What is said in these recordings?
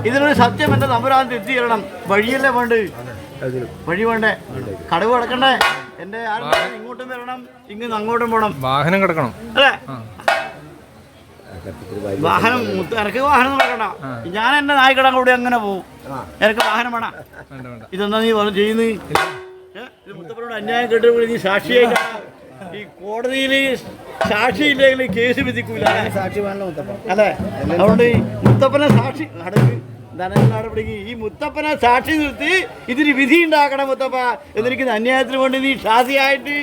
ഇതിനൊരു സത്യം എൻ്റെ തമ്പുരാൻ എത്തി തരണം. വഴിയല്ലേ വേണ്ട, വഴി വേണ്ടേ, കടവ് കിടക്കണ്ടേ, എൻ്റെ ഇങ്ങോട്ടും വരണം, ഇങ്ങനെ അങ്ങോട്ടും പോകണം, വാഹനം കിടക്കണം അല്ലേ? വാഹനം എനിക്ക് വാഹനം നോക്കണ്ട, ഞാൻ എൻ്റെ നായ്ക്കടം കൂടി അങ്ങനെ പോകും. എനിക്ക് വാഹനം വേണം. ഇതെന്താ നീ ചെയ്യുന്നത്? ഇത് മുത്തപ്പനോട് അന്യായം കേട്ട് നീ സാക്ഷിയായിട്ടാ ഈ കോടതിയിൽ സാക്ഷിയില്ലെങ്കിൽ കേസ് വിധിക്കൂല, അല്ലേ? അതുകൊണ്ട് മുത്തപ്പനെ സാക്ഷി ഈ മുത്തപ്പനെ സാക്ഷി നിർത്തി ഇതിന് വിധി ഉണ്ടാക്കണം മുത്തപ്പ എന്നിരിക്കുന്ന അന്യായത്തിന് വേണ്ടി നീ ഷാസിയായിട്ട്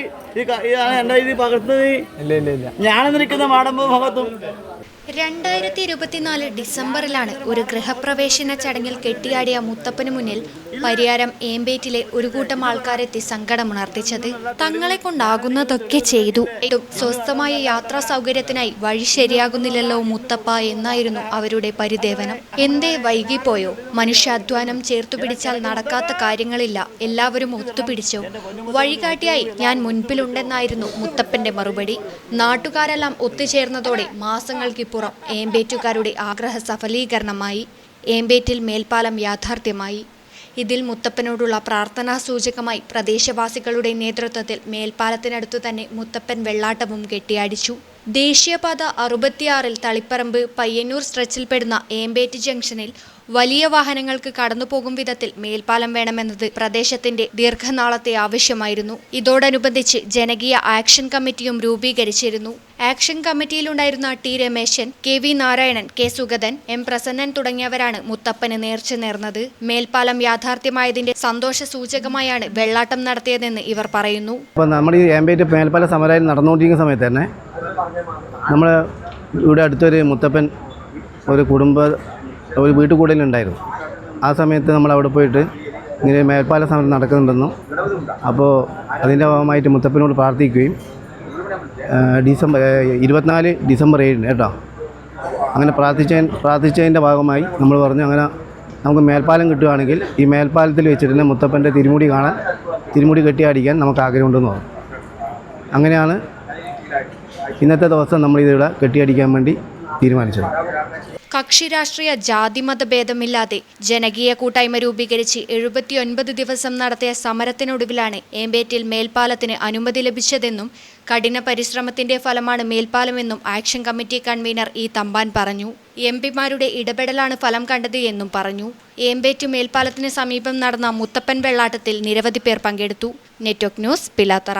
എൻ്റെ ഇത് പകർത്തുന്നത് ഞാനെന്നിരിക്കുന്ന മാടമ്പോ ഭഗത്തും. 2024 ഡിസംബറിലാണ് ഒരു ഗൃഹപ്രവേശന ചടങ്ങിൽ കെട്ടിയാടിയ മുത്തപ്പന് മുന്നിൽ പരിയാരം ഏമ്പേറ്റിലെ ഒരു കൂട്ടം ആൾക്കാരെത്തി സങ്കടമുണർത്തിച്ചത്. തങ്ങളെ കൊണ്ടാകുന്നതൊക്കെ ചെയ്തു, സ്വസ്ഥമായ യാത്രാ സൗകര്യത്തിനായി വഴി ശരിയാകുന്നില്ലല്ലോ മുത്തപ്പ എന്നായിരുന്നു അവരുടെ പരിദേവനം. എന്തേ വൈകിപ്പോയോ? മനുഷ്യാധ്വാനം ചേർത്തുപിടിച്ചാൽ നടക്കാത്ത കാര്യങ്ങളില്ല, എല്ലാവരും ഒത്തുപിടിച്ചോ? വഴികാട്ടിയായി ഞാൻ മുൻപിലുണ്ടെന്നായിരുന്നു മുത്തപ്പന്റെ മറുപടി. നാട്ടുകാരെല്ലാം ഒത്തുചേർന്നതോടെ മാസങ്ങൾക്ക് പുറം ഏമ്പേറ്റുകാരുടെ ആഗ്രഹ സഫലീകരണമായി. ഏമ്പേറ്റിൽ മേൽപ്പാലം യാഥാർത്ഥ്യമായി. ഇതിൽ മുത്തപ്പനോടുള്ള പ്രാർത്ഥനാ സൂചകമായി പ്രദേശവാസികളുടെ നേതൃത്വത്തിൽ മേൽപ്പാലത്തിനടുത്തു തന്നെ മുത്തപ്പൻ വെള്ളാട്ടവും കെട്ടിയാടിച്ചു. ദേശീയപാത 66 തളിപ്പറമ്പ് പയ്യന്നൂർ സ്ട്രെച്ചിൽപ്പെടുന്ന ഏമ്പേറ്റ് ജംഗ്ഷനിൽ വലിയ വാഹനങ്ങൾക്ക് കടന്നുപോകും വിധത്തിൽ മേൽപ്പാലം വേണമെന്നത് പ്രദേശത്തിന്റെ ദീർഘനാളത്തെ ആവശ്യമായിരുന്നു. ഇതോടനുബന്ധിച്ച് ജനകീയ ആക്ഷൻ കമ്മിറ്റിയും രൂപീകരിച്ചിരുന്നു. ആക്ഷൻ കമ്മിറ്റിയിലുണ്ടായിരുന്ന T Rameshan, K V. Narayanan, K. Sugathan, M. Prasannan തുടങ്ങിയവരാണ് മുത്തപ്പന് നേർച്ച നേർന്നത്. മേൽപ്പാലം യാഥാർത്ഥ്യമായതിന്റെ സന്തോഷ സൂചകമായാണ് വെള്ളാട്ടം നടത്തിയതെന്ന് ഇവർ പറയുന്നു. നമ്മൾ ഈ ഏമ്പേറ്റ് മേൽപ്പാല സമരം നടന്നുകൊണ്ടിരിക്കുന്ന സമയത്ത് തന്നെ നമ്മൾ ഇവിടെ അടുത്തൊരു മുത്തപ്പൻ ഒരു വീട്ടുകൂടലുണ്ടായിരുന്നു. ആ സമയത്ത് നമ്മൾ അവിടെ പോയിട്ട് ഇങ്ങനെ മേൽപ്പാല സമരം നടക്കുന്നുണ്ടെന്നും അപ്പോൾ അതിൻ്റെ ഭാഗമായിട്ട് മുത്തപ്പനോട് പ്രാർത്ഥിക്കുകയും 24 ഡിസംബർ 7 കേട്ടോ അങ്ങനെ പ്രാർത്ഥിച്ചതിൻ്റെ ഭാഗമായി നമ്മൾ പറഞ്ഞു അങ്ങനെ നമുക്ക് മേൽപ്പാലം കിട്ടുകയാണെങ്കിൽ ഈ മേൽപ്പാലത്തിൽ വെച്ചിട്ട് തന്നെ മുത്തപ്പൻ്റെ തിരുമുടി കെട്ടിയാടിക്കാൻ നമുക്ക് ആഗ്രഹമുണ്ടെന്ന് പറഞ്ഞു. അങ്ങനെയാണ് ഇന്നത്തെ ദിവസം നമ്മൾ ഇതിവിടെ കെട്ടിയടിക്കാൻ വേണ്ടി തീരുമാനിച്ചത്. കക്ഷി രാഷ്ട്രീയ ജാതിമത ഭേദമില്ലാതെ ജനകീയ കൂട്ടായ്മ രൂപീകരിച്ച് 79 ദിവസം നടത്തിയ സമരത്തിനൊടുവിലാണ് ഏമ്പേറ്റിൽ മേൽപ്പാലത്തിന് അനുമതി ലഭിച്ചതെന്നും കഠിന പരിശ്രമത്തിന്റെ ഫലമാണ് മേൽപ്പാലമെന്നും action committee convener E. Thampan പറഞ്ഞു. എംപിമാരുടെ ഇടപെടലാണ് ഫലം കണ്ടത് എന്നും പറഞ്ഞു. ഏമ്പേറ്റ് മേൽപ്പാലത്തിന് സമീപം നടന്ന മുത്തപ്പൻ വെള്ളാട്ടത്തിൽ നിരവധി പേർ പങ്കെടുത്തു. Network news, Pilathara.